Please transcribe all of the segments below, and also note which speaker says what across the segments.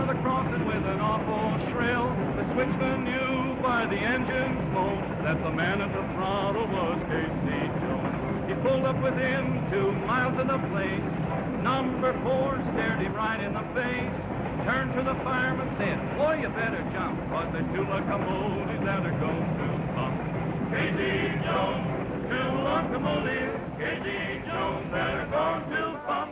Speaker 1: o'er the crossing with an awful shrill. The switchman knew by the engine's moan that the man at the throttle was Casey Jones. He pulled up within 2 miles of the place. Number 4 stared him right in the face. Turned to the fireman, said, boy, you better jump, 'cause there's 2 locomotives that are going to pump. Casey Jones, 2 locomotives, Casey Jones, that are going to pump.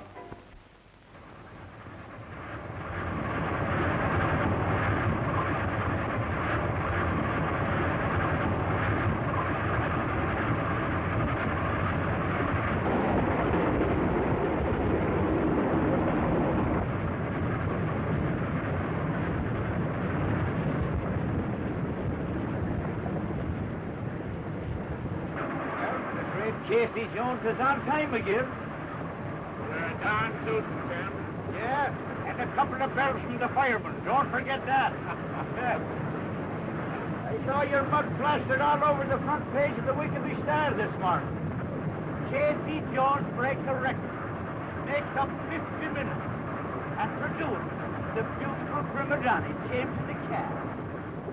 Speaker 2: Casey Jones is on time again.
Speaker 1: Darn tootin', Tim.
Speaker 2: Yeah, and a couple of bells from the fireman. Don't forget that. I saw your mug plastered all over the front page of the Weekly Star this morning. Casey Jones breaks a record. Makes up 50 minutes. And for doing it, the beautiful prima donna came to the cab,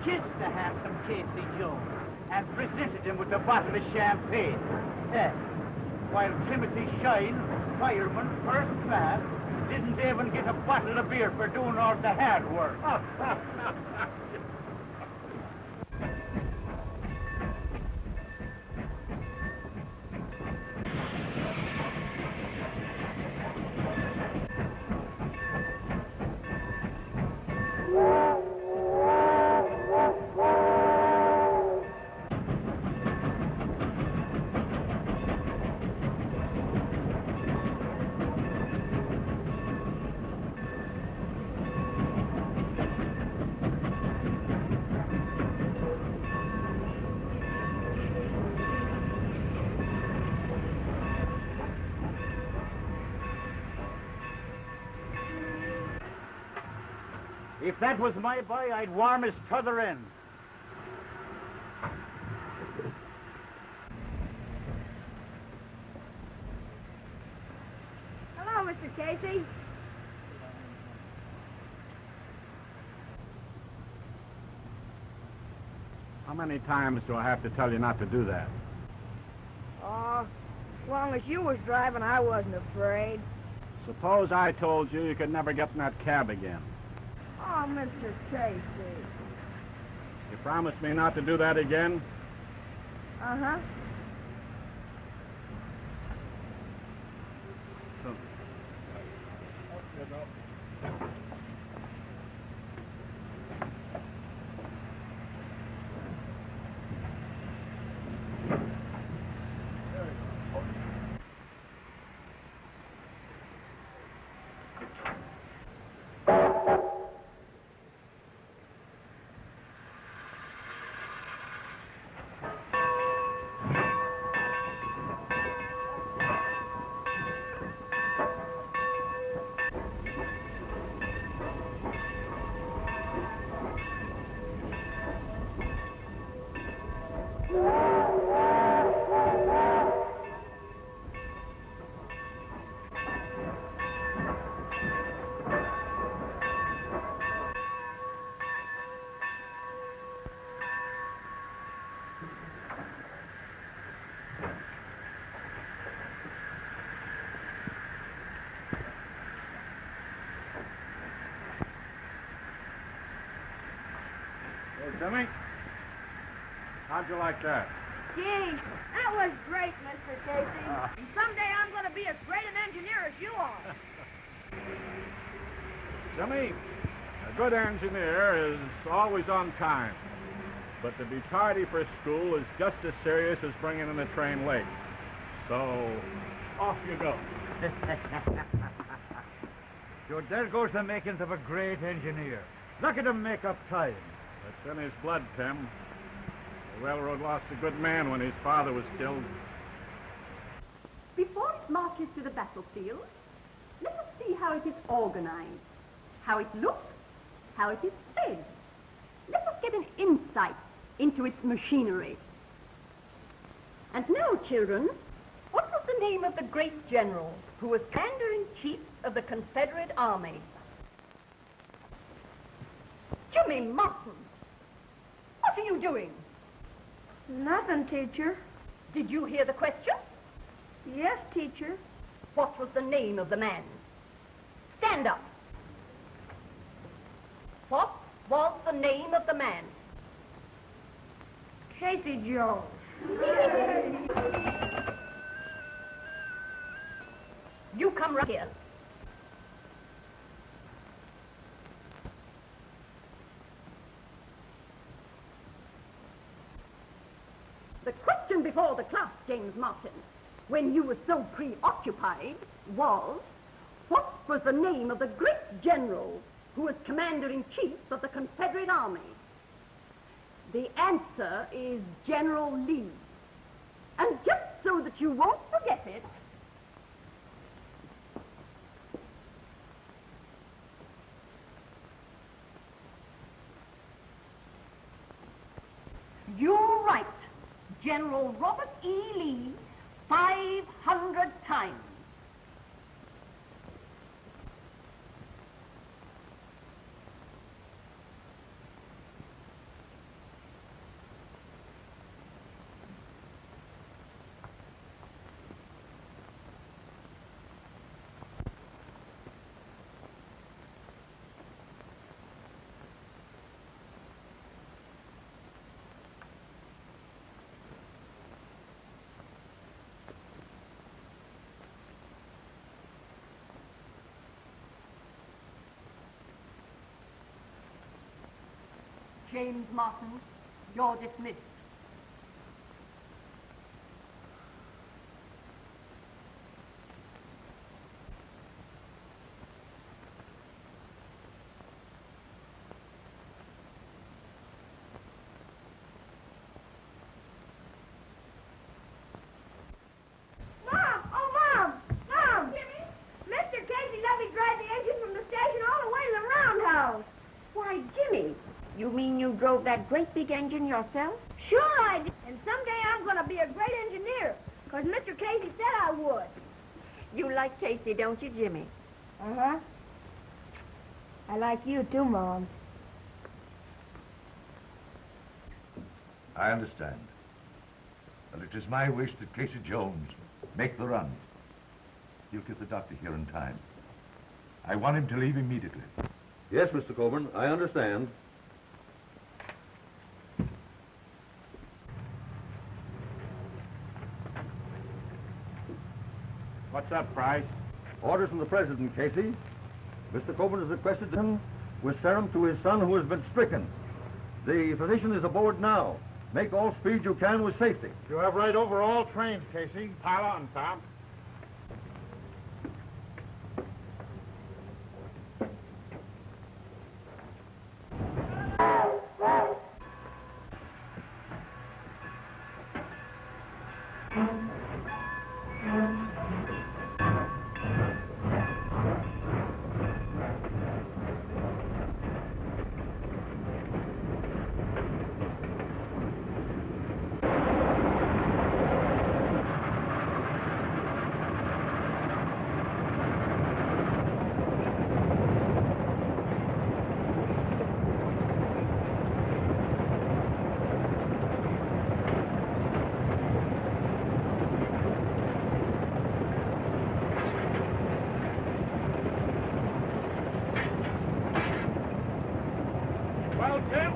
Speaker 2: kissed the handsome Casey Jones, and presented him with a bottle of champagne. While Timothy Shine, fireman, first class, didn't even get a bottle of beer for doing all the hard work. If that was my boy, I'd warm his t'other end.
Speaker 3: Hello, Mr. Casey.
Speaker 4: How many times do I have to tell you not to do that?
Speaker 3: Oh, as long as you was driving, I wasn't afraid.
Speaker 4: Suppose I told you you could never get in that cab again.
Speaker 3: Oh, Mr. Casey.
Speaker 4: You promise me not to do that again?
Speaker 3: Uh-huh.
Speaker 4: Jimmy, how'd you like that?
Speaker 3: Gee, that was great, Mr. Casey. And someday I'm going to be as great an engineer as you are.
Speaker 4: Jimmy, a good engineer is always on time. But to be tardy for school is just as serious as bringing in a train late. So, off you go.
Speaker 2: So there goes the makings of a great engineer. Look at him make up time.
Speaker 4: It's in his blood, Tim. The railroad lost a good man when his father was killed.
Speaker 5: Before it marches to the battlefield, let us see how it is organized, how it looks, how it is fed. Let us get an insight into its machinery. And now, children, what was the name of the great general who was commander-in-chief of the Confederate Army? Jimmy Martin! What are you doing?
Speaker 3: Nothing, teacher.
Speaker 5: Did you hear the question?
Speaker 3: Yes, teacher.
Speaker 5: What was the name of the man? Stand up. What was the name of the man?
Speaker 3: Casey Jones.
Speaker 5: You come right here. The question before the class, James Martin, when you were so preoccupied, was, what was the name of the great general who was commander-in-chief of the Confederate Army? The answer is General Lee. And just so that you won't forget it, you write General Robert E. Lee 500 times. James Martin, you're dismissed.
Speaker 3: Mom! Oh, Mom! Mom! Mr. Casey let me drive the engine from the station all the way to the roundhouse.
Speaker 6: Why, Jimmy, you mean you drove that great big engine yourself?
Speaker 3: Sure I did. And someday I'm going to be a great engineer, because Mr. Casey said I would.
Speaker 6: You like Casey, don't you, Jimmy?
Speaker 3: Uh-huh. I like you too, Mom.
Speaker 7: I understand. And it is my wish that Casey Jones make the run. He'll get the doctor here in time. I want him to leave immediately.
Speaker 8: Yes, Mr. Coburn, I understand.
Speaker 4: What's up, Price?
Speaker 8: Orders from the President, Casey. Mr. Coburn has requested him with serum to his son who has been stricken. The physician is aboard now. Make all speed you can with safety.
Speaker 4: You have right over all trains, Casey. Pile on, Tom. Well, Tim,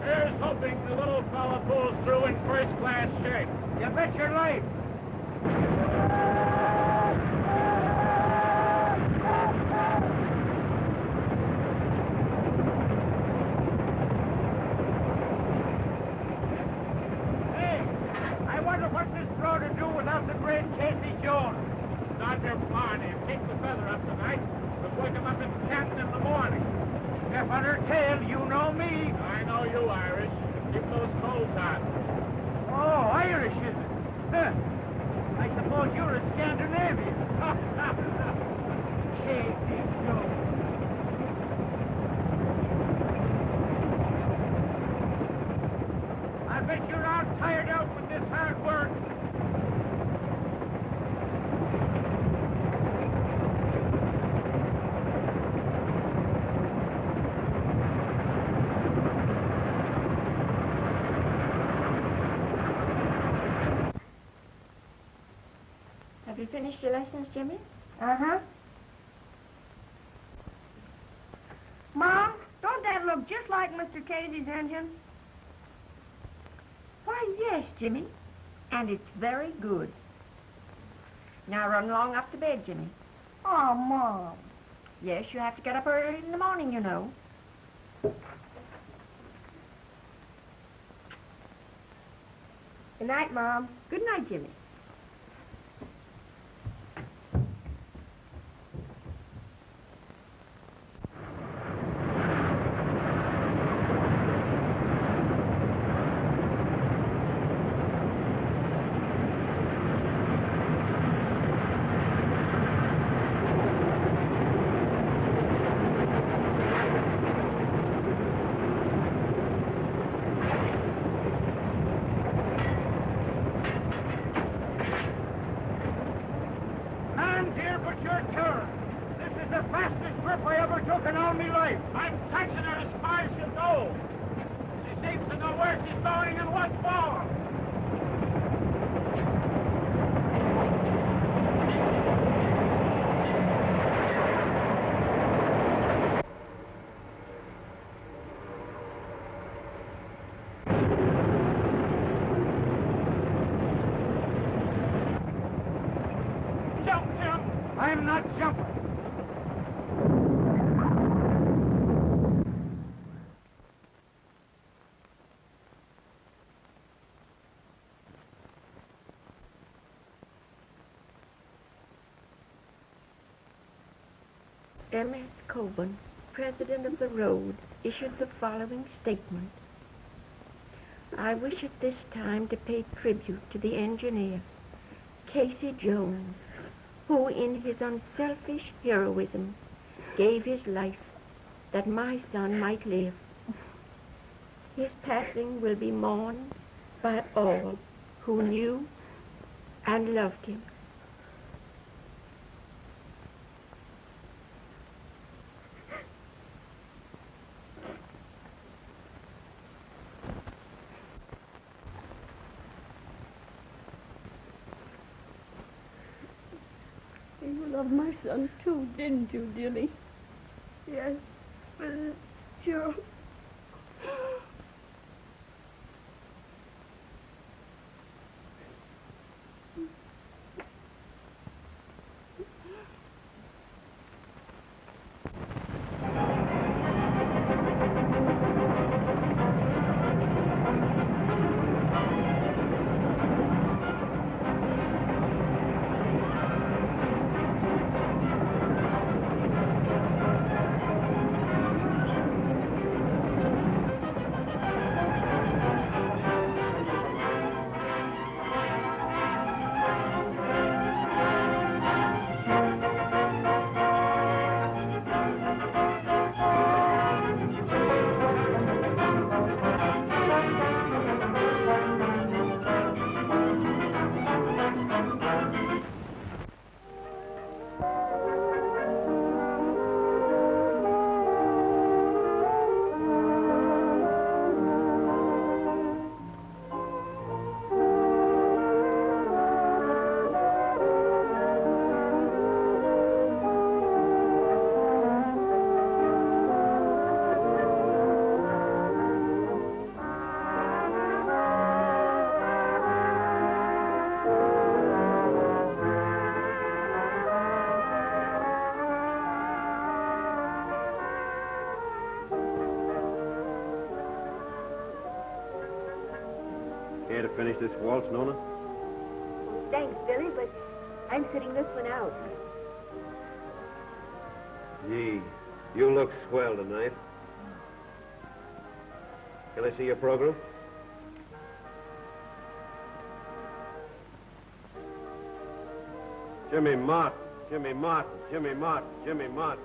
Speaker 4: here's hoping the little fella pulls through in first-class shape.
Speaker 2: You bet your life. Hey, I wonder what this road to do without the great Casey Jones.
Speaker 4: Start your Barney and take the feather up tonight. We'll wake him up in Canton in the morning.
Speaker 2: Step on her tail, you know me.
Speaker 4: I know you, Irish. Keep those coals hot.
Speaker 2: Oh, Irish, is it? Huh. I suppose you're a Scandinavian. Casey Jones. I bet you're all tired out with this hard work.
Speaker 6: finished your lessons, Jimmy?
Speaker 3: Uh-huh. Mom, don't that look just like Mr. Casey's engine?
Speaker 6: Why, yes, Jimmy. And it's very good. Now run along up to bed, Jimmy.
Speaker 3: Oh, Mom.
Speaker 6: Yes, you have to get up early in the morning, you know.
Speaker 3: Good night, Mom.
Speaker 5: Good night, Jimmy.
Speaker 2: I'm not jumping.
Speaker 6: M.S. Coburn, president of the road, issued the following statement. I wish at this time to pay tribute to the engineer, Casey Jones, who in his unselfish heroism gave his life that my son might live. His passing will be mourned by all who knew and loved him.
Speaker 5: You loved my son, too, didn't you, Jimmy?
Speaker 3: Yes, Mrs. Jones.
Speaker 9: Care to finish this waltz, Nona?
Speaker 5: Thanks, Billy, but I'm sitting this one out.
Speaker 9: Gee, you look swell tonight. Can I see your program? Jimmy Martin, Jimmy Martin, Jimmy Martin, Jimmy Martin.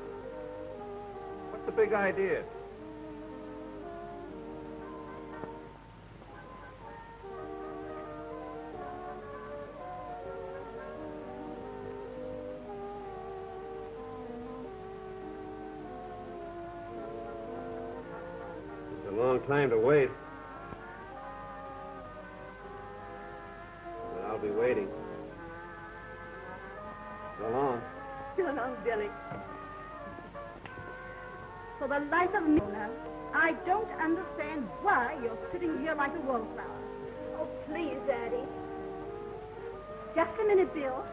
Speaker 9: What's the big idea? It's a long time to wait. But I'll be waiting.
Speaker 5: Jimmy. For the life of me, I don't understand why you're sitting here like a wallflower.
Speaker 3: Oh, please, Daddy.
Speaker 5: Just a minute, Bill.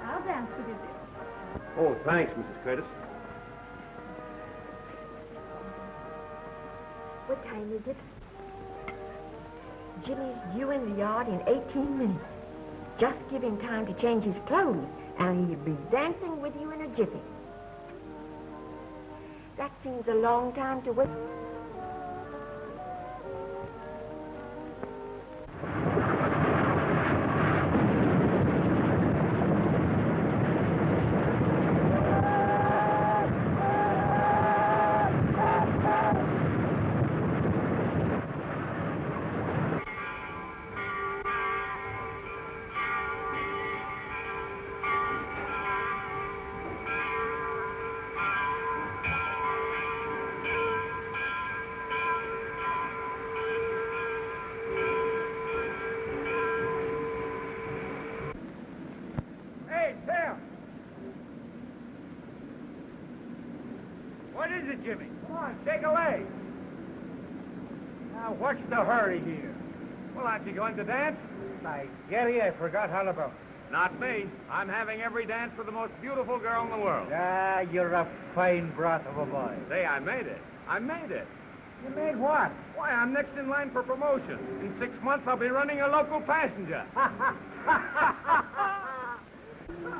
Speaker 5: I'll dance with you, Bill.
Speaker 9: Oh, thanks, Mrs. Curtis.
Speaker 6: What time is it? Jimmy's due in the yard in 18 minutes. Just give him time to change his clothes, and he'll be dancing with you in a jiffy. That seems a long time to wait.
Speaker 2: What is it, Jimmy? Come on, take a leg. Now, what's the hurry here?
Speaker 4: Well, aren't you going to dance?
Speaker 2: By Gary, I forgot all about it.
Speaker 4: Not me. I'm having every dance for the most beautiful girl in the world.
Speaker 2: Ah, you're a fine broth of a boy.
Speaker 4: Say, I made it. I made it.
Speaker 2: You made what?
Speaker 4: Why, I'm next in line for promotion. In 6 months, I'll be running a local passenger.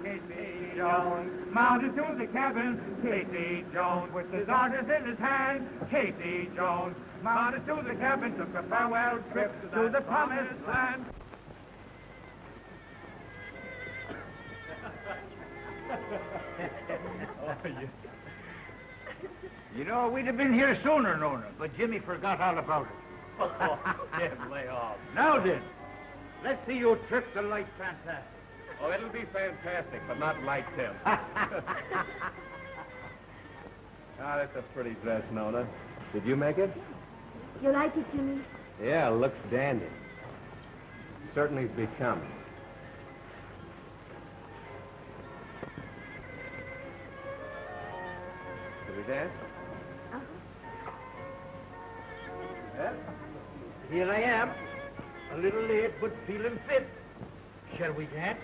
Speaker 2: Casey Jones, mounted to the cabin. Casey Jones, with his orders in his hand. Casey Jones, mounted to the cabin, took a farewell trip to the promised land. You know, we'd have been here sooner, Nona, but Jimmy forgot all about it.
Speaker 4: Oh, Jim, lay off.
Speaker 2: Now then, let's see you trip the light fantastic.
Speaker 4: Oh, it'll be fantastic, but not like Tim. That's a pretty dress, Nona. Did you make it?
Speaker 3: You like it, Jimmy?
Speaker 4: Yeah, looks dandy. Certainly it's becoming. Shall we dance?
Speaker 2: Well, here I am, a little late, but feeling fit. Shall we dance?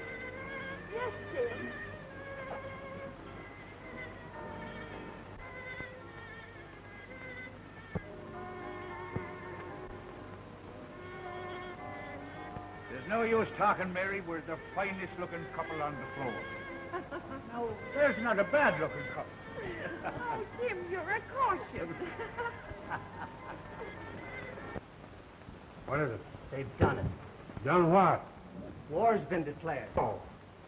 Speaker 3: Yes, Jim.
Speaker 2: There's no use talking, Mary. We're the finest looking couple on the floor. No, there's not a bad looking couple.
Speaker 5: Oh, Jim, you're a caution.
Speaker 9: What is it?
Speaker 2: They've done it.
Speaker 9: Done what?
Speaker 2: War's been declared.
Speaker 9: Oh.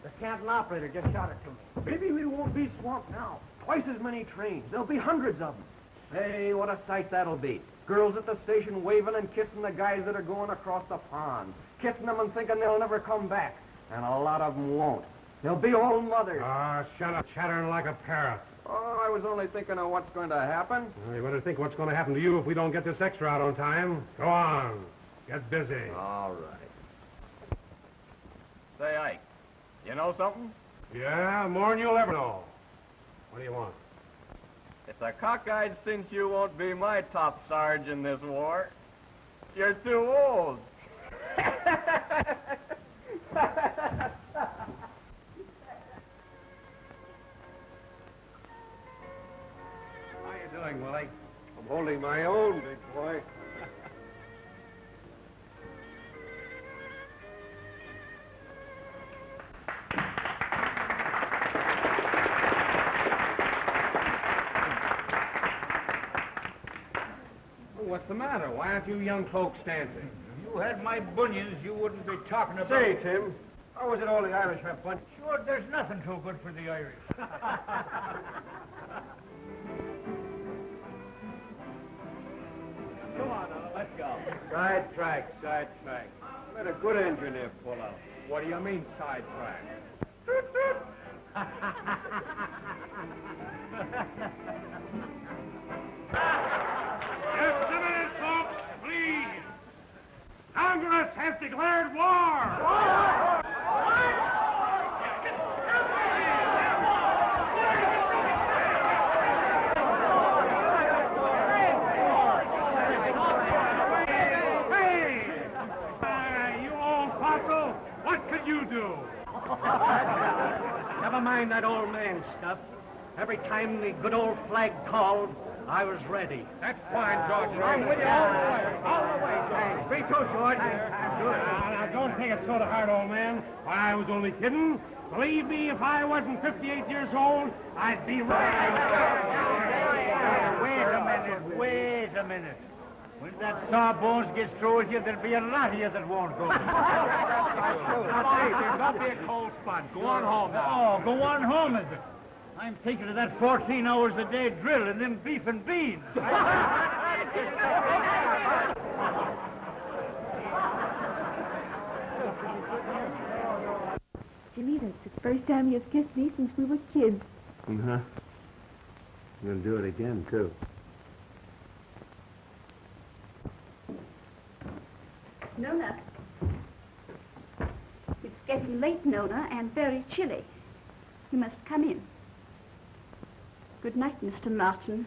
Speaker 2: The Canton operator just shot it to me.
Speaker 9: Maybe we won't be swamped now. Twice as many trains. There'll be hundreds of them. Hey, what a sight that'll be. Girls at the station waving and kissing the guys that are going across the pond. Kissing them and thinking they'll never come back. And a lot of them won't. They'll be old mothers.
Speaker 10: Ah, shut up, chattering like a parrot.
Speaker 8: Oh, I was only thinking of what's going to happen.
Speaker 10: Well, you better think what's going to happen to you if we don't get this extra out on time. Go on. Get busy.
Speaker 8: All right.
Speaker 4: Say, Ike, you know something?
Speaker 10: Yeah, more than you'll ever know. What do you want?
Speaker 4: It's a cockeyed cinch you won't be my top sarge in this war. You're too old.
Speaker 9: How you doing, Willie? I'm holding my own, big boy.
Speaker 10: What's the matter? Why aren't you young folks dancing?
Speaker 2: If you had my bunions, you wouldn't be talking about...
Speaker 9: Say, Tim, how was it all the Irish have fun?
Speaker 2: Sure, there's nothing too good for the Irish.
Speaker 4: Come on, now, let's go.
Speaker 9: Side track. Let a good engineer pull out.
Speaker 4: What do you mean, sidetrack?
Speaker 10: Just a minute, folks, please. Congress has declared war.
Speaker 9: Never mind that old man stuff. Every time the good old flag called, I was ready.
Speaker 10: That's fine, George.
Speaker 9: I'm with you all the way. All the way, George. Me too, George.
Speaker 10: Now, don't take it so to heart, old man. Why, I was only kidding. Believe me, if I wasn't 58 years old, I'd be right.
Speaker 2: Wait a minute. When that sawbones gets through with you, there'll be a lot of you that won't go.
Speaker 4: There's got to be a cold spot. Go on home now.
Speaker 2: Oh, go on home, is it? I'm thinking of that 14 hours a day drill and them beef and beans.
Speaker 3: Jimmy, that's the first time you've kissed me since we were kids.
Speaker 9: Uh-huh. I'm going to do it again, too.
Speaker 5: Nona. It's getting late, Nona, and very chilly. You must come in. Good night, Mr. Martin.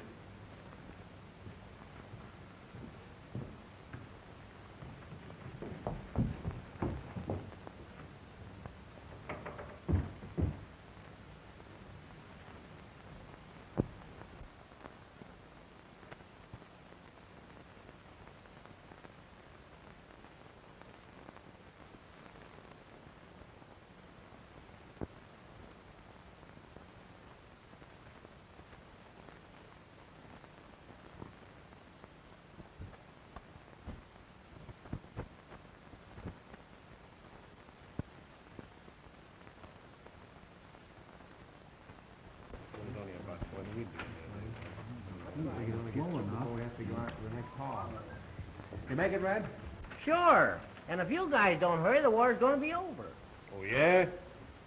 Speaker 9: You make it, Red?
Speaker 2: Sure. And if you guys don't hurry, the war's going to be over.
Speaker 4: Oh, yeah?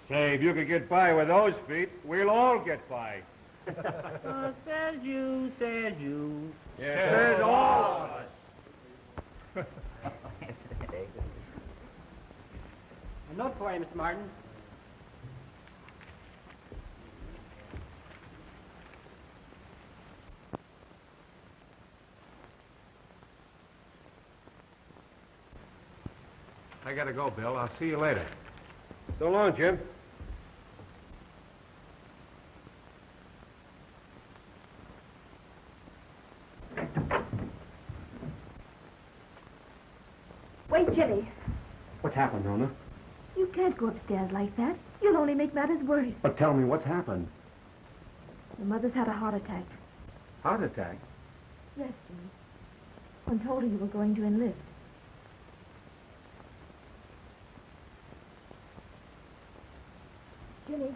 Speaker 4: Say, if you could get by with those feet, we'll all get by.
Speaker 2: Says you.
Speaker 4: Yes, says all of us.
Speaker 9: A note for you, Mr. Martin.
Speaker 10: I gotta go, Bill. I'll see you later. So long, Jim.
Speaker 3: Wait, Jimmy.
Speaker 9: What's happened, Nona?
Speaker 3: You can't go upstairs like that. You'll only make matters worse.
Speaker 9: But tell me what's happened.
Speaker 3: Your mother's had a heart attack.
Speaker 9: Heart attack?
Speaker 3: Yes, Jimmy. One told her you were going to enlist. Jimmy,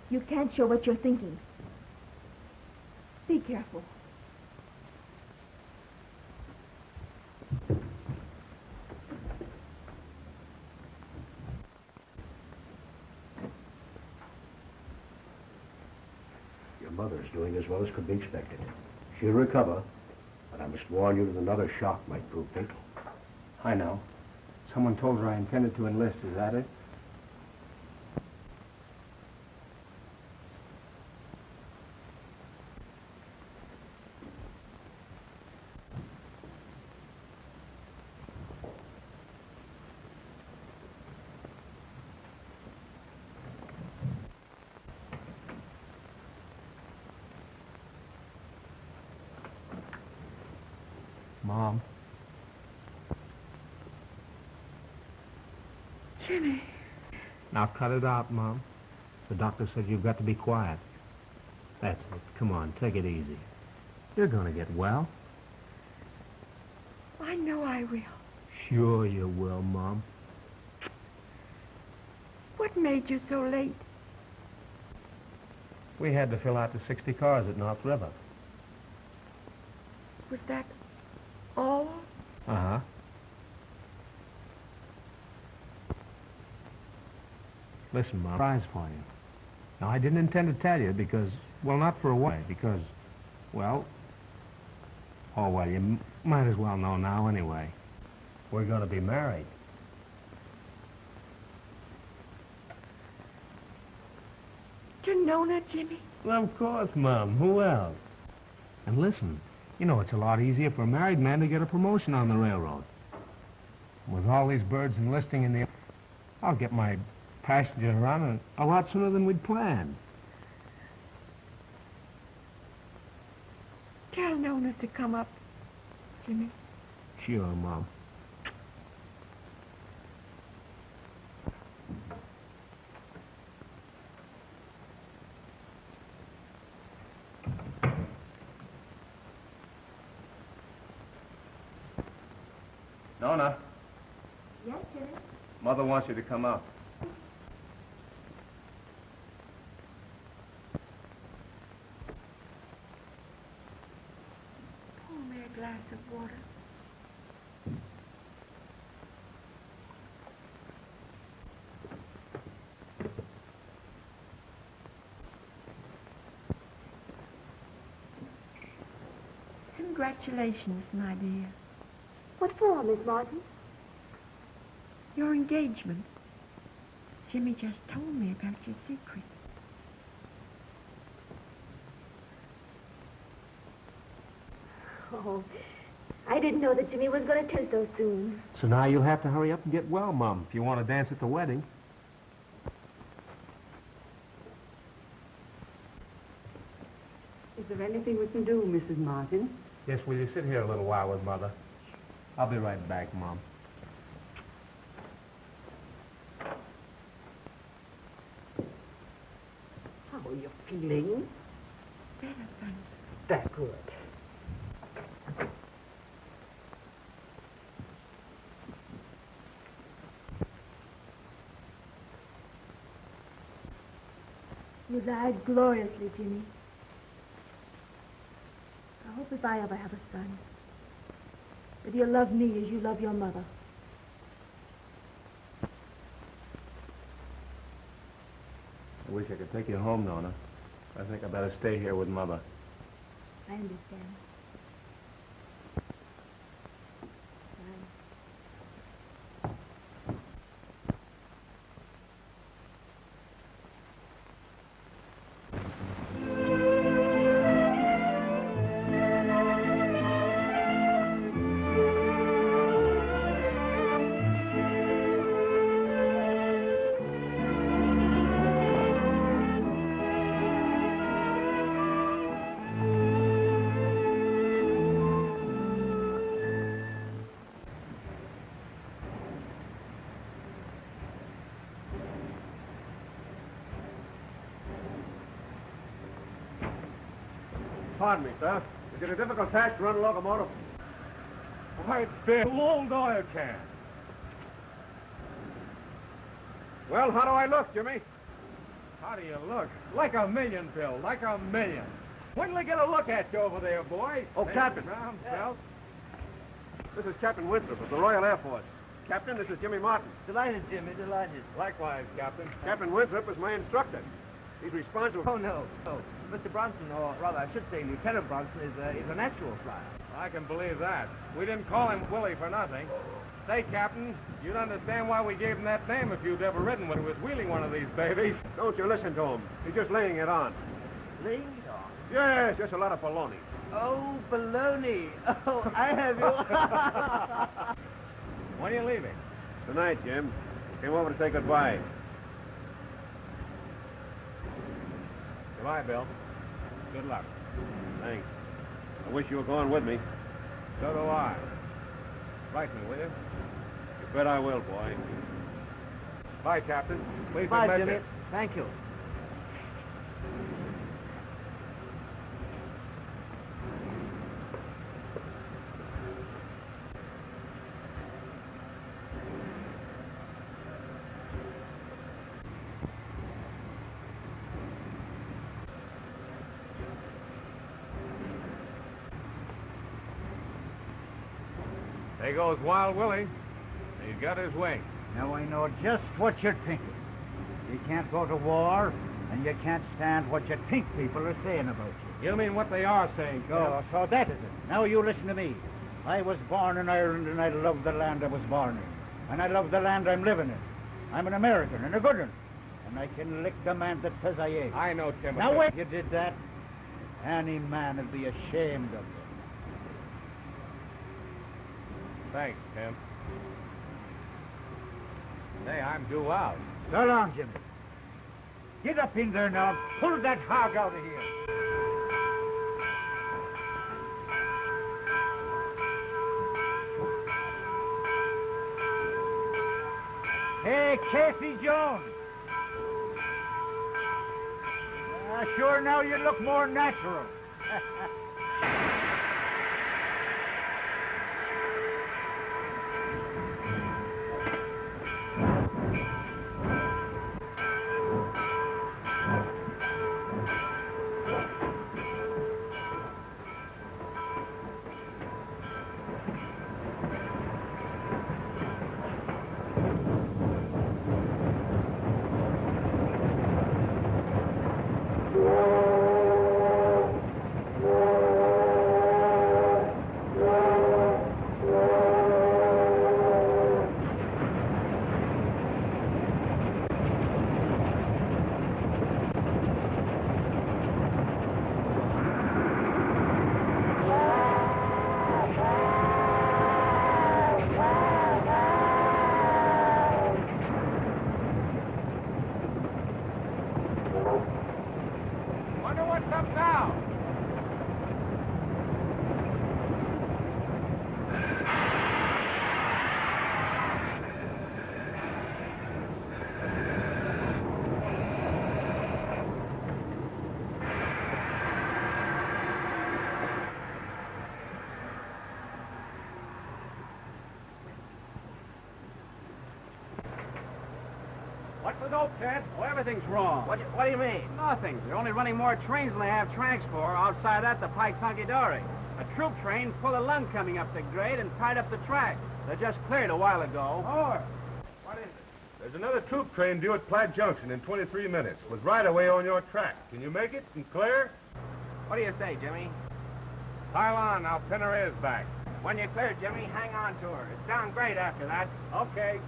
Speaker 3: you can't show what you're thinking. Be careful.
Speaker 11: Your mother's doing as well as could be expected. She'll recover, but I must warn you that another shock might prove fatal.
Speaker 9: I know. Someone told her I intended to enlist. Is that it? Mom.
Speaker 3: Jimmy.
Speaker 10: Now cut it out, Mom. The doctor said you've got to be quiet. That's it. Come on, take it easy. You're gonna get well.
Speaker 6: I know I will.
Speaker 10: Sure you will, Mom.
Speaker 6: What made you so late?
Speaker 10: We had to fill out the 60 cars at North River.
Speaker 6: Was that all?
Speaker 10: Uh-huh. Listen, Mom, prize for you. Now, I didn't intend to tell you because, well, not for a while, because, well, oh, well, you might as well know now anyway. We're going to be married.
Speaker 6: To Nona, Jimmy?
Speaker 10: Well, of course, Mom. Who else? And listen, you know, it's a lot easier for a married man to get a promotion on the railroad. With all these birds enlisting in the... I'll get my passenger around a lot sooner than we'd planned.
Speaker 6: Tell Nona to come up, Jimmy.
Speaker 10: Sure, Mom.
Speaker 9: Nona,
Speaker 3: Yes, Jimmy?
Speaker 9: Mother wants you to come up.
Speaker 6: Pour me a glass of water. Congratulations, my dear.
Speaker 3: What for, Miss Martin?
Speaker 6: Your engagement. Jimmy just told me about your secret.
Speaker 3: Oh, I didn't know that Jimmy was going to tell so soon.
Speaker 10: So now you'll have to hurry up and get well, Mom, if you want to dance at the wedding.
Speaker 12: Is there anything we can do, Mrs. Martin?
Speaker 10: Yes, will you sit here a little while with Mother? I'll be right back, Mom.
Speaker 12: How are you feeling?
Speaker 6: Better, thanks.
Speaker 12: That's good.
Speaker 3: You lied gloriously, Jimmy. I hope if I ever have a son, that he'll love me as you love your mother.
Speaker 10: I wish I could take you home, Nona. I think I better stay here with Mother.
Speaker 3: I understand.
Speaker 9: Pardon me, sir. Is it a difficult task to run a locomotive?
Speaker 4: Why, Bill, old oil can. Well, how do I look, Jimmy? How do you look? Like a million, Bill, like a million. When'll I get a look at you over there, boy?
Speaker 9: Oh, Captain.
Speaker 4: Round, South.
Speaker 9: This is Captain Winthrop of the Royal Air Force. Captain, this is Jimmy Martin.
Speaker 2: Delighted, Jimmy, delighted.
Speaker 4: Likewise, Captain.
Speaker 9: Captain Winthrop is my instructor. He's responsible.
Speaker 2: Oh, no. Mr. Bronson, or rather, I should say Lieutenant Bronson, is a natural flyer.
Speaker 4: I can believe that. We didn't call him Willie for nothing. Say, Captain, you'd understand why we gave him that name if you'd ever ridden when he was wheeling one of these babies.
Speaker 9: Don't you listen to him. He's just laying it on.
Speaker 2: Laying it on?
Speaker 9: Yes, just a lot of baloney.
Speaker 2: Oh, baloney. Oh, I have you.
Speaker 4: When are you leaving?
Speaker 9: Tonight, Jim. Came over to say goodbye.
Speaker 4: Goodbye, Bill. Good luck.
Speaker 9: Thanks. I wish you were going with me.
Speaker 4: So do I. Write me, will you?
Speaker 9: You bet I will, boy.
Speaker 4: Bye, Captain. Please
Speaker 2: Bye,
Speaker 4: admit
Speaker 2: Jimmy.
Speaker 4: it.
Speaker 2: Thank you.
Speaker 4: There goes Wild Willie. He got his way.
Speaker 2: Now I know just what you're thinking. You can't go to war, and you can't stand what you think people are saying about you.
Speaker 4: You mean what they are saying,
Speaker 2: So that is it. Now you listen to me. I was born in Ireland, and I love the land I was born in. And I love the land I'm living in. I'm an American, and a good one. And I can lick the man that says I ain't.
Speaker 4: I know, Timothy.
Speaker 2: Now, if you did that, any man would be ashamed of you.
Speaker 4: Thanks, Tim. Say, I'm due out.
Speaker 2: So long, Jimmy. Get up in there now. Pull that hog out of here. Hey, Casey Jones. Sure, now you look more natural.
Speaker 9: What's the dope, Ted?
Speaker 13: Oh, everything's wrong.
Speaker 9: What do you mean?
Speaker 13: Nothing. They're only running more trains than they have tracks for. Outside that, the pike's hunky-dory. A troop train full of lung coming up the grade and tied up the track. They just cleared a while ago.
Speaker 9: Oh, what is it?
Speaker 4: There's another troop train due at Platte Junction in 23 minutes with right-of-way on your track. Can you make it and clear?
Speaker 9: What do you say, Jimmy?
Speaker 4: Pile on, I'll pin her ears back.
Speaker 9: When you clear, Jimmy, hang on to her. It's down great after that.
Speaker 4: Okay.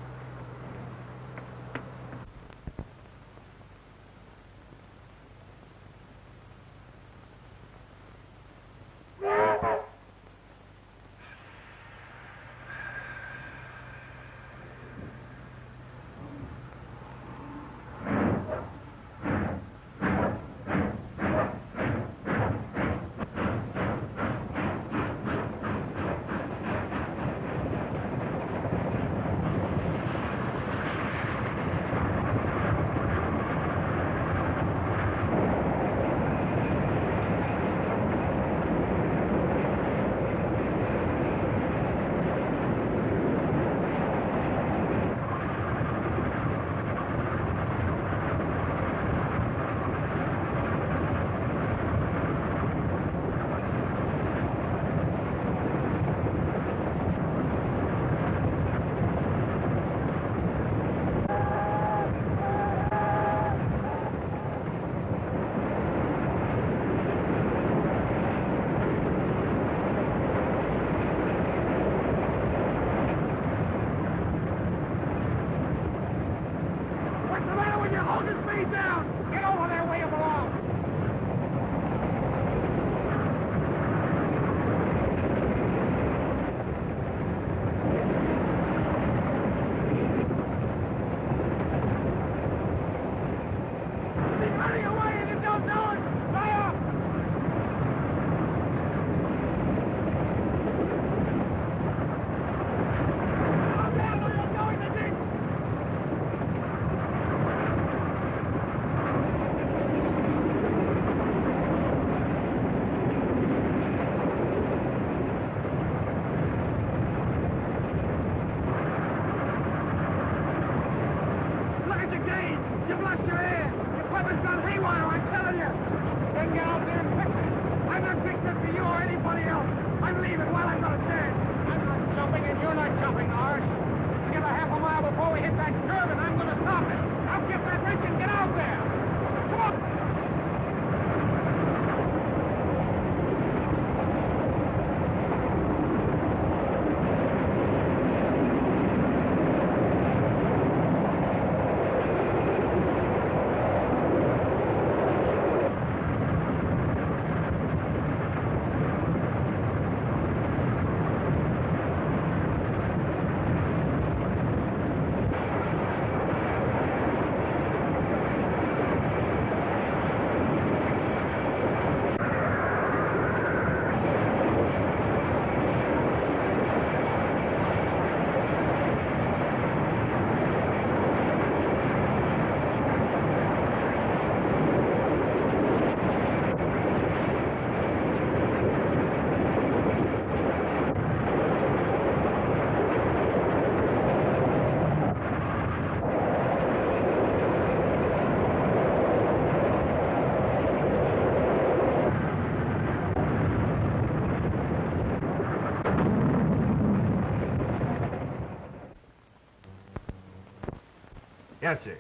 Speaker 7: Yes, sir.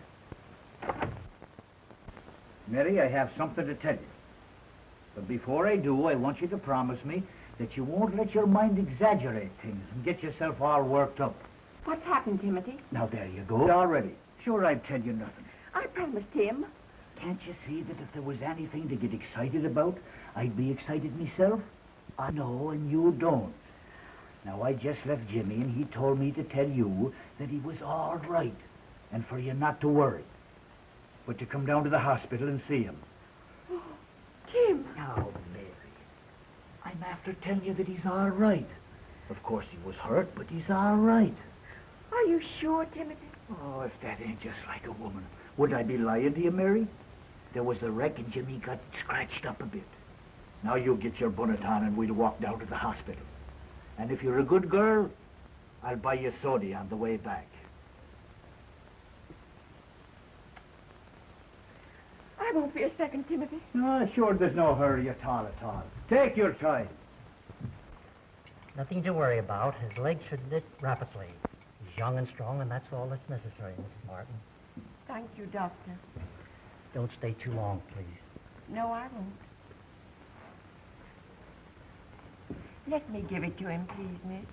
Speaker 2: Mary, I have something to tell you. But before I do, I want you to promise me that you won't let your mind exaggerate things and get yourself all worked up.
Speaker 6: What's happened, Timothy?
Speaker 2: Now, there you go. Already. Sure, I'd tell you nothing.
Speaker 6: I promised him.
Speaker 2: Can't you see that if there was anything to get excited about, I'd be excited myself? I know, and you don't. Now, I just left Jimmy, and he told me to tell you that he was all right, and for you not to worry, but to come down to the hospital and see him.
Speaker 6: Oh, Tim.
Speaker 2: Now, Mary, I'm after telling you that he's all right. Of course, he was hurt, but he's all right.
Speaker 6: Are you sure, Timothy?
Speaker 2: Oh, if that ain't just like a woman. Would I be lying to you, Mary? There was a wreck and Jimmy got scratched up a bit. Now you get your bonnet on and we'll walk down to the hospital. And if you're a good girl, I'll buy you soda on the way back.
Speaker 6: I won't be a second, Timothy.
Speaker 2: No, sure, there's no hurry at all. Take your time.
Speaker 14: Nothing to worry about. His legs should knit rapidly. He's young and strong, and that's all that's necessary, Mrs. Martin.
Speaker 6: Thank you, Doctor.
Speaker 14: Don't stay too long, please.
Speaker 6: No, I won't. Let me give it to him, please, miss.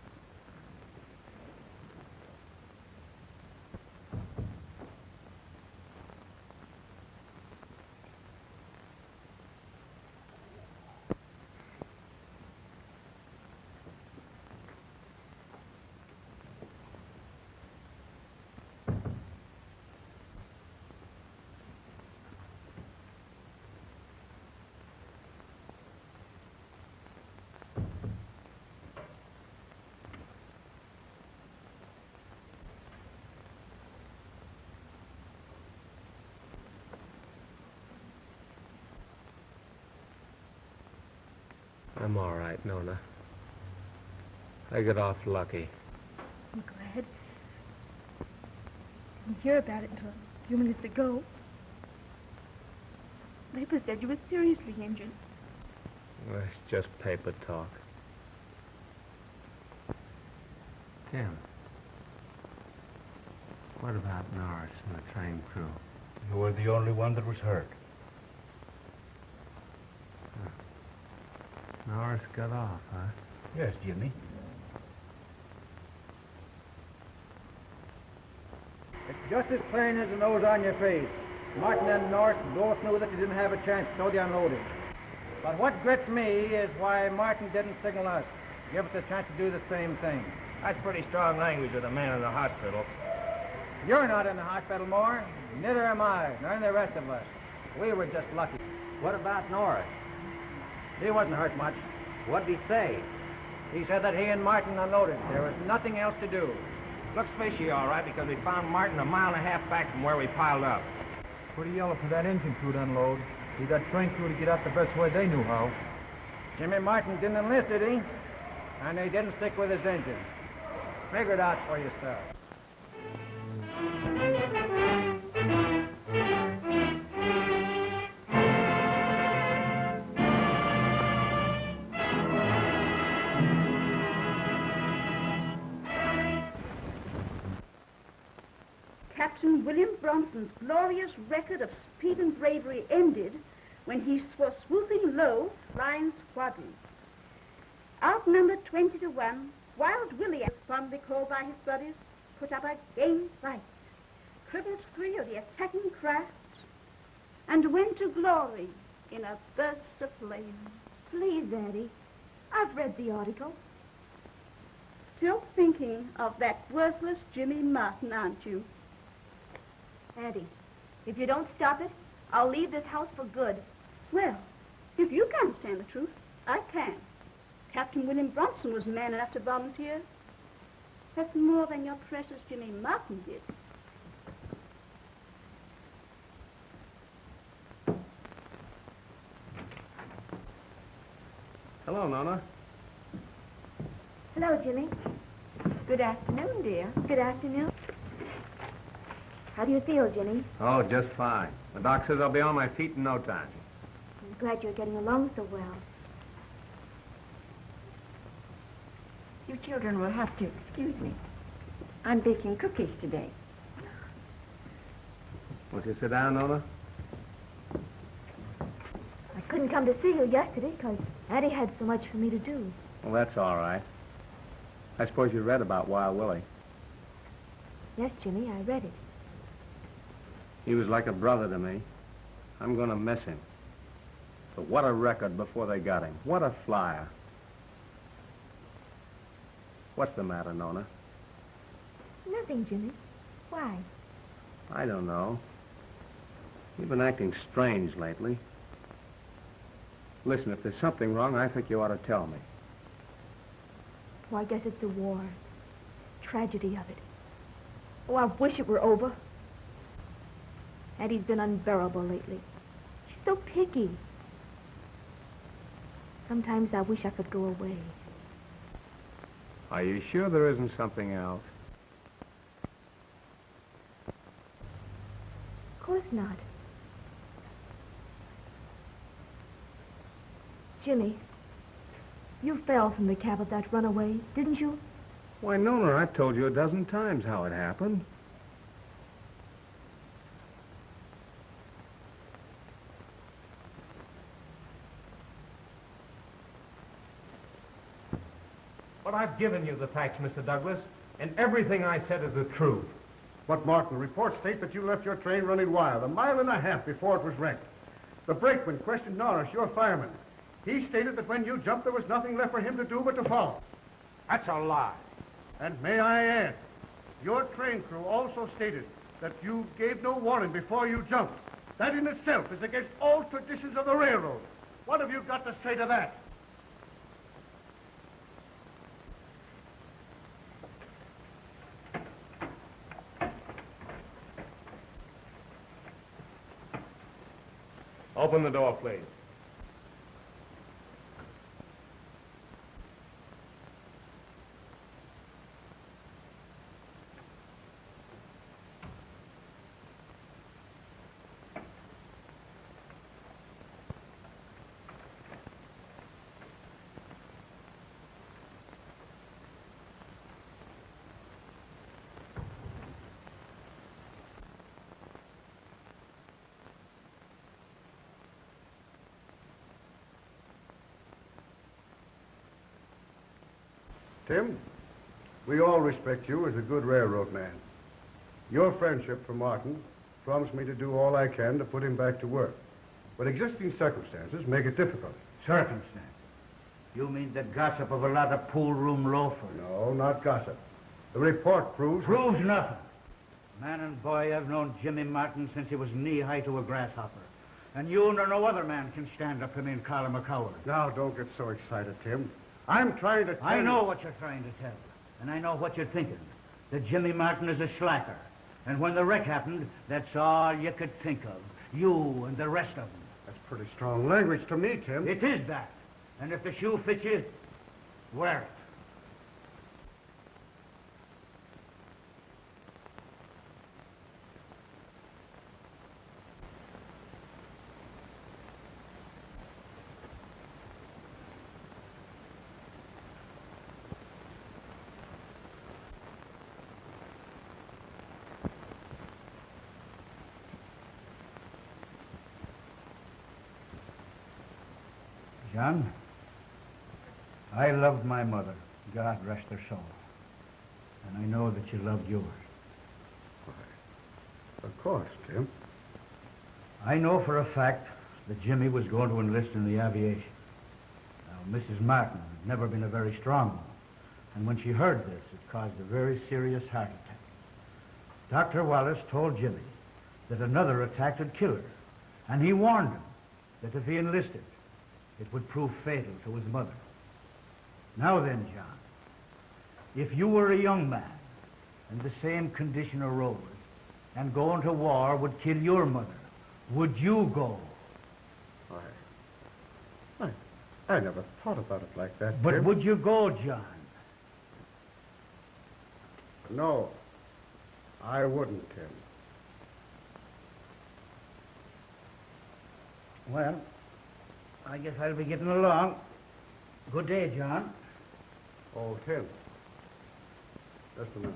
Speaker 10: I'm all right, Nona. I got off lucky.
Speaker 3: I'm glad. Didn't hear about it until a few minutes ago. Paper said you were seriously injured.
Speaker 10: Well, it's just paper talk. Tim, what about Norris and the train crew?
Speaker 7: You were the only one that was hurt.
Speaker 10: Norris got off, huh?
Speaker 7: Yes, Jimmy.
Speaker 9: It's just as plain as the nose on your face. Martin and Norris both knew that you didn't have a chance, so they unloaded. But what grits me is why Martin didn't signal us. Give us a chance to do the same thing.
Speaker 13: That's pretty strong language with a man in the hospital.
Speaker 9: You're not in the hospital, Moore. Neither am I, nor the rest of us. We were just lucky.
Speaker 13: What about Norris?
Speaker 9: He wasn't hurt much.
Speaker 13: What'd he say?
Speaker 9: He said that he and Martin unloaded. There was nothing else to do.
Speaker 13: Looks fishy, all right, because we found Martin a mile and a half back from where we piled up.
Speaker 15: Pretty yellow for that engine crew to unload. He got train crew to get out the best way they knew how.
Speaker 9: Jimmy Martin didn't enlist, did he? And he didn't stick with his engine. Figure it out for yourself.
Speaker 5: Captain William Bronson's glorious record of speed and bravery ended when he was swooping low, flying squadron. Outnumbered 20 to 1, Wild Willie, as fondly called by his buddies, put up a game fight, crippled 3 of the attacking crafts, and went to glory in a burst of flame.
Speaker 3: Please, Daddy. I've read the article.
Speaker 5: Still thinking of that worthless Jimmy Martin, aren't you?
Speaker 3: Daddy, if you don't stop it, I'll leave this house for good.
Speaker 5: Well, if you can't stand the truth, I can. Captain William Bronson was man enough to volunteer. That's more than your precious Jimmy Martin did.
Speaker 13: Hello, Nona.
Speaker 3: Hello, Jimmy.
Speaker 6: Good afternoon, dear.
Speaker 3: Good afternoon. How do you feel, Jimmy?
Speaker 13: Oh, just fine. The doc says I'll be on my feet in no time.
Speaker 3: I'm glad you're getting along so well.
Speaker 6: You children will have to excuse me. I'm baking cookies today.
Speaker 13: Won't you sit down, Nona?
Speaker 3: I couldn't come to see you yesterday because Addie had so much for me to do.
Speaker 13: Well, that's all right. I suppose you read about Wild Willie.
Speaker 3: Yes, Jimmy, I read it.
Speaker 13: He was like a brother to me. I'm going to miss him. But what a record before they got him. What a flyer. What's the matter, Nona?
Speaker 3: Nothing, Jimmy. Why?
Speaker 13: I don't know. You've been acting strange lately. Listen, if there's something wrong, I think you ought to tell me.
Speaker 3: Oh, I guess it's the war. Tragedy of it. Oh, I wish it were over. Addie's been unbearable lately. She's so picky. Sometimes I wish I could go away.
Speaker 13: Are you sure there isn't something else?
Speaker 3: Of course not. Jimmy, you fell from the cab of that runaway, didn't you?
Speaker 13: Why, Nona, I've told you a dozen times how it happened.
Speaker 10: But I've given you the facts, Mr. Douglas, and everything I said is the truth.
Speaker 8: But, Martin, the reports state that you left your train running wild 1.5 miles before it was wrecked. The brakeman questioned Norris, your fireman. He stated that when you jumped, there was nothing left for him to do but to follow.
Speaker 10: That's a lie.
Speaker 8: And may I add, your train crew also stated that you gave no warning before you jumped. That in itself is against all traditions of the railroad. What have you got to say to that?
Speaker 10: Open the door, please.
Speaker 8: Tim, we all respect you as a good railroad man. Your friendship for Martin promised me to do all I can to put him back to work. But existing circumstances make it difficult.
Speaker 2: Circumstance? You mean the gossip of a lot of pool room loafers?
Speaker 8: No, not gossip. The report proves...
Speaker 2: Proves nothing. Man and boy, I've known Jimmy Martin since he was knee-high to a grasshopper. And you nor no other man can stand up to me and call him a coward.
Speaker 8: Now, don't get so excited, Tim. I'm trying to tell
Speaker 2: I know what you're trying to tell. And I know what you're thinking. That Jimmy Martin is a slacker. And when the wreck happened, that's all you could think of. You and the rest of them.
Speaker 8: That's pretty strong language to me, Tim.
Speaker 2: It is that. And if the shoe fits you, wear it. John, I loved my mother. God rest her soul. And I know that you loved yours.
Speaker 8: Of course, Tim.
Speaker 2: I know for a fact that Jimmy was going to enlist in the aviation. Now, Mrs. Martin had never been a very strong woman. And when she heard this, it caused a very serious heart attack. Dr. Wallace told Jimmy that another attack would kill her. And he warned him that if he enlisted, it would prove fatal to his mother. Now then, John, if you were a young man and the same condition arose and going to war would kill your mother, would you go?
Speaker 8: I never thought about it like that,
Speaker 2: But
Speaker 8: Tim.
Speaker 2: would you go, John?
Speaker 8: No, I wouldn't, Tim.
Speaker 2: Well, I guess I'll be getting along. Good day, John.
Speaker 8: Oh, Tim. Just a minute.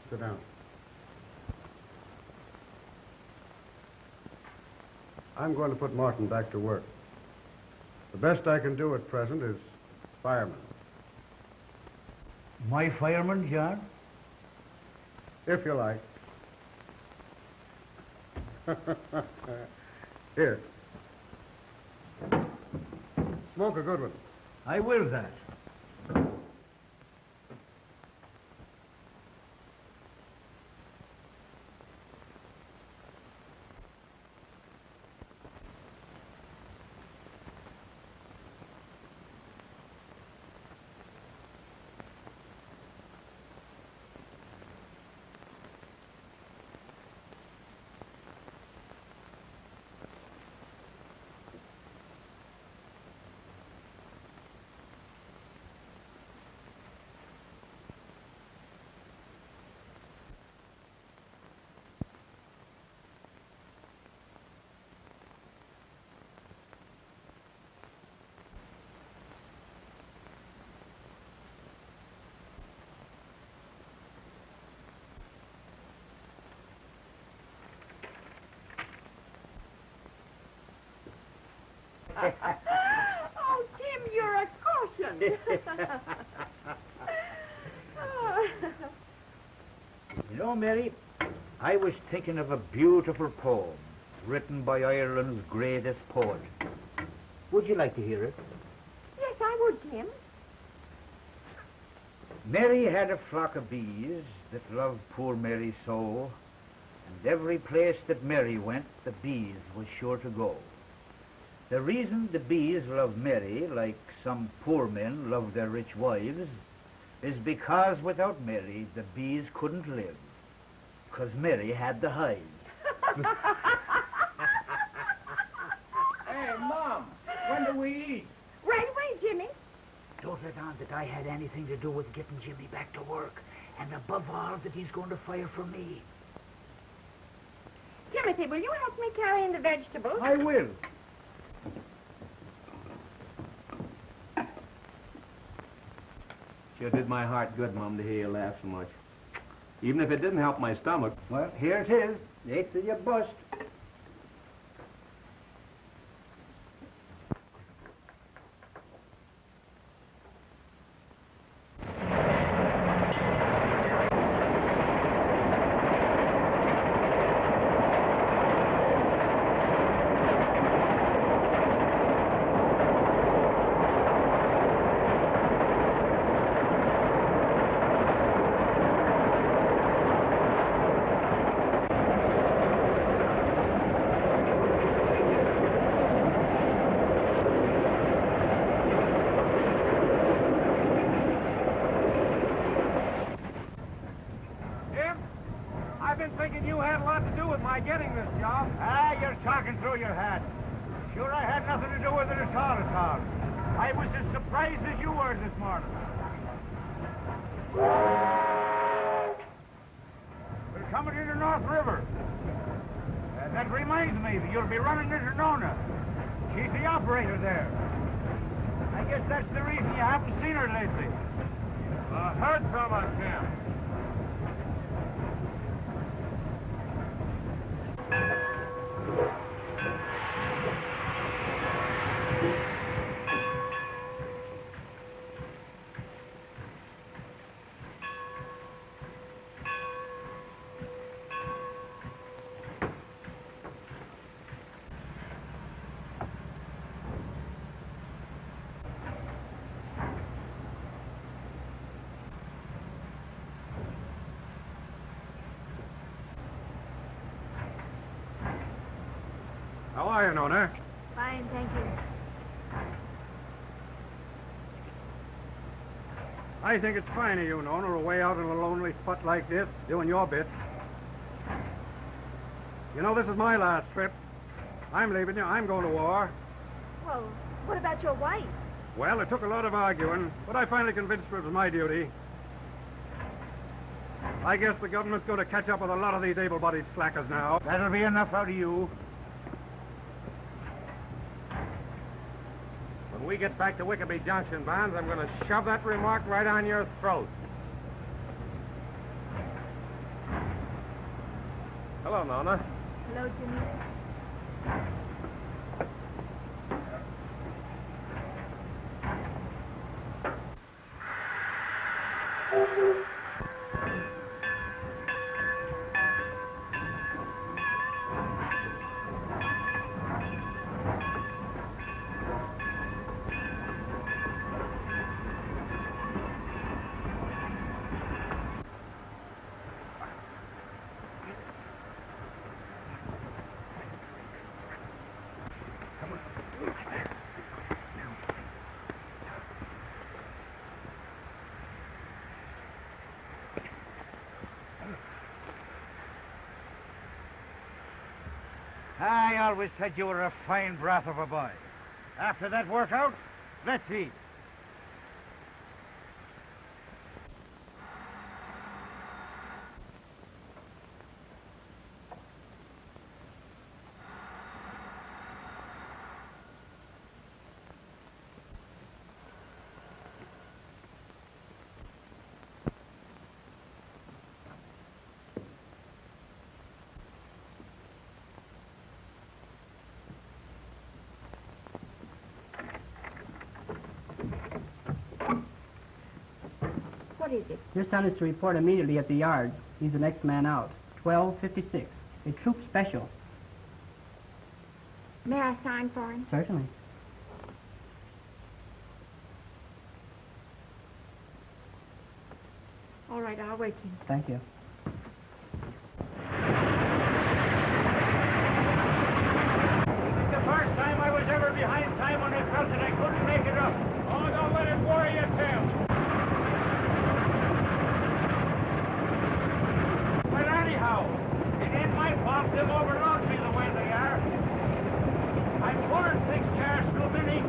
Speaker 8: Sit down. I'm going to put Martin back to work. The best I can do at present is fireman.
Speaker 2: My fireman, John?
Speaker 8: If you like. Here. Smoke a good one.
Speaker 2: I will that.
Speaker 5: Oh, Tim, you're a caution.
Speaker 2: You know, Mary, I was thinking of a beautiful poem written by Ireland's greatest poet. Would you like to hear it?
Speaker 5: Yes, I would, Tim.
Speaker 2: Mary had a flock of bees that loved poor Mary so, and every place that Mary went, the bees was sure to go. The reason the bees love Mary, like some poor men love their rich wives, is because without Mary, the bees couldn't live, because Mary had the hive.
Speaker 13: Hey, Mom, when do we eat?
Speaker 5: Right away, Jimmy.
Speaker 2: Don't let on that I had anything to do with getting Jimmy back to work, and above all, that he's going to fire for me.
Speaker 5: Timothy, will you help me carry in the vegetables?
Speaker 2: I will.
Speaker 13: Sure did my heart good, Mom, to hear you laugh so much. Even if it didn't help my stomach.
Speaker 2: Well, here it is. Ate till you bust.
Speaker 9: Getting this job. Ah, you're talking through your hat. Sure, I had nothing to do with it at all. I was as surprised as you were this morning. We're coming into North River. That reminds me that you'll be running into Nona. She's the operator there. I guess that's the reason you haven't seen her lately. Heard from her, Tim.
Speaker 4: How are you, Nona?
Speaker 5: Fine, thank you.
Speaker 4: I think it's fine of you, Nona, away out in a lonely spot like this, doing your bit. You know, this is my last trip. I'm leaving you. I'm going to war.
Speaker 5: Well, what about your wife?
Speaker 4: Well, it took a lot of arguing, but I finally convinced her it was my duty. I guess the government's going to catch up with a lot of these able-bodied slackers now.
Speaker 9: That'll be enough out of you.
Speaker 4: When we get back to Wickeby Junction, Barnes, I'm going to shove that remark right on your throat. Hello, Nona.
Speaker 5: Hello, Jimmy.
Speaker 2: I always said you were a fine broth of a boy. After that workout, let's eat.
Speaker 6: What is it?
Speaker 16: Your son is to report immediately at the yard. He's the next man out. 1256. A troop special.
Speaker 6: May I sign for him?
Speaker 16: Certainly.
Speaker 6: All right, I'll wait him.
Speaker 16: Thank you.
Speaker 2: It's the first time I was ever behind time when I felt that I couldn't make it up. Oh, don't let it worry you, Tim. Well, anyhow, it ain't my fault they've overloaded me the way they are. I'm pulling 6 cars too many.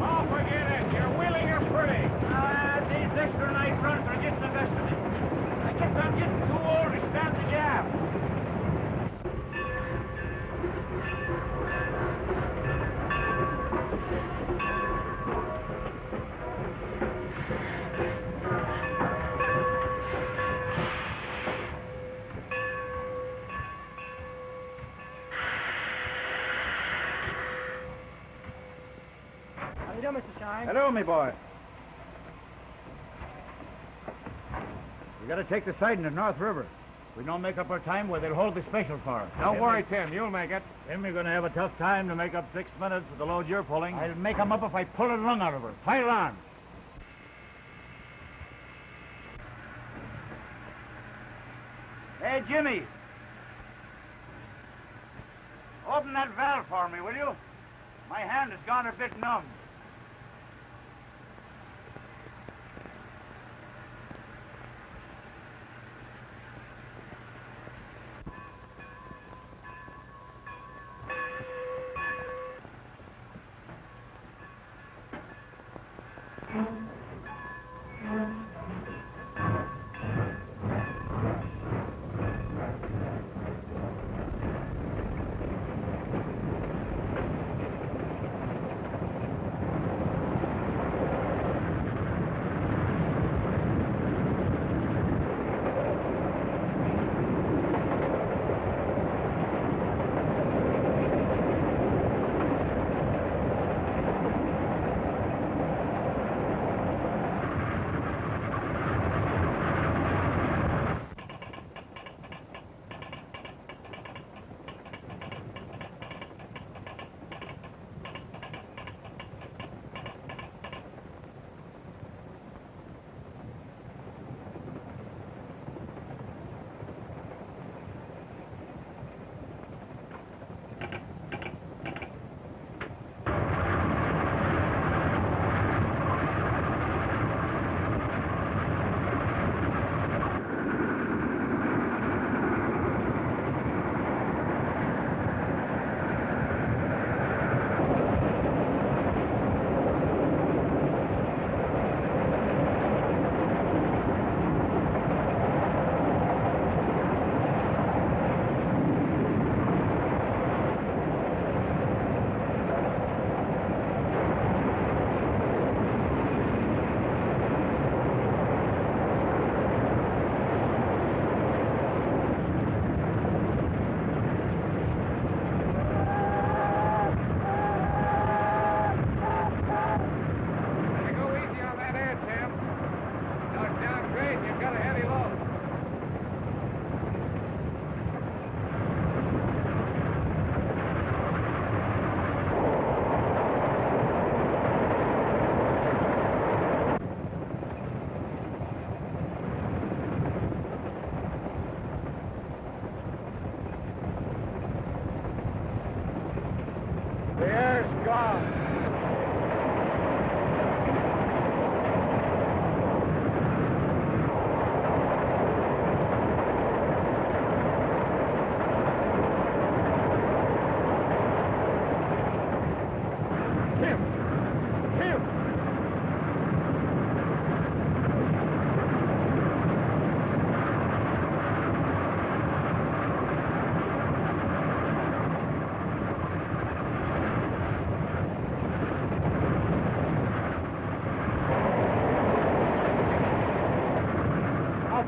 Speaker 2: Oh, forget it. You're willing or pretty. These extra night runs are getting the best of me. I guess I'm getting too old to stand the gap.
Speaker 16: How you doing, Mr. Shine?
Speaker 2: Hello, me boy. We gotta take the siding at North River. We don't make up our time where they'll hold the special for us.
Speaker 4: Don't worry, Tim. You'll make it.
Speaker 2: Then we're gonna have a tough time to make up 6 minutes with the load you're pulling. I'll make 'em up if I pull a lung out of her. Pile on. Hey, Jimmy. Open that valve for me, will you? My hand has gone a bit numb.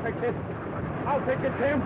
Speaker 4: fix it. I'll fix it, Tim.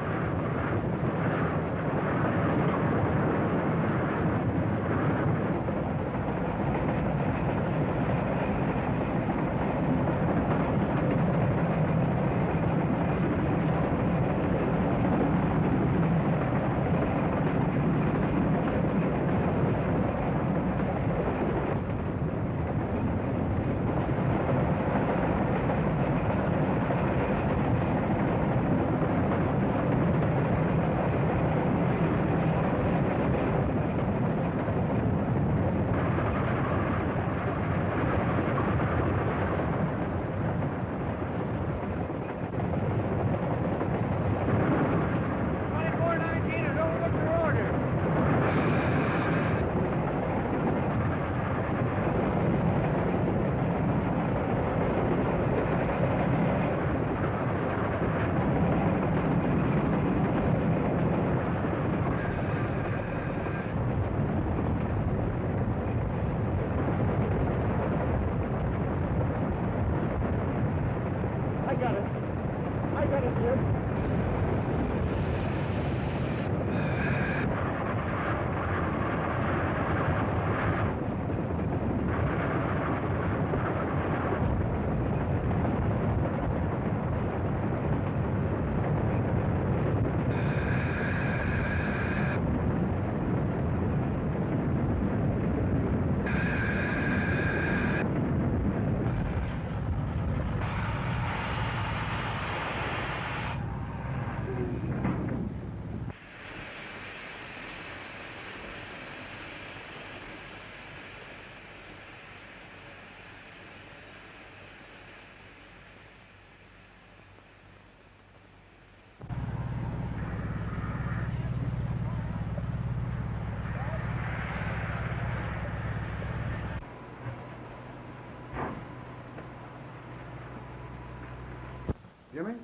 Speaker 8: Jimmy,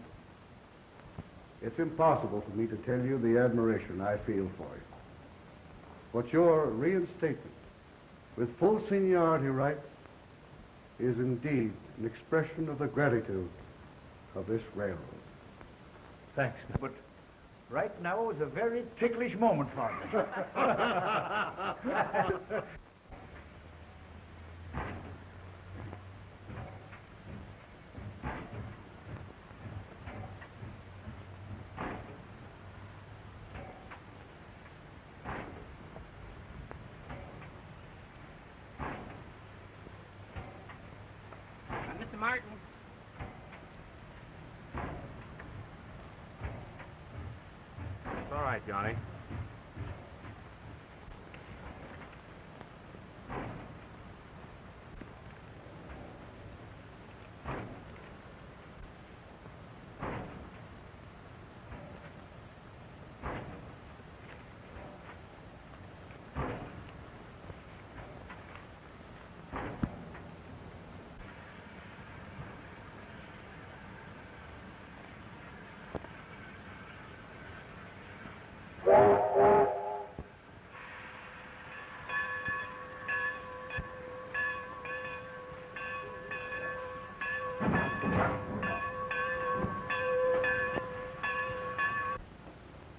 Speaker 8: it's impossible for me to tell you the admiration I feel for you. But your reinstatement with full seniority rights is indeed an expression of the gratitude of this railroad.
Speaker 2: Thanks, but right now is a very ticklish moment for me.
Speaker 13: Mr. Martin.
Speaker 4: It's all right, Johnny.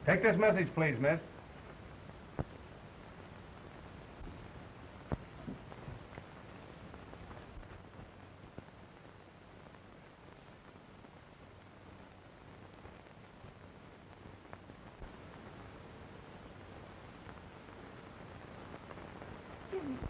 Speaker 10: Take this message, please, miss.
Speaker 3: Jimmy.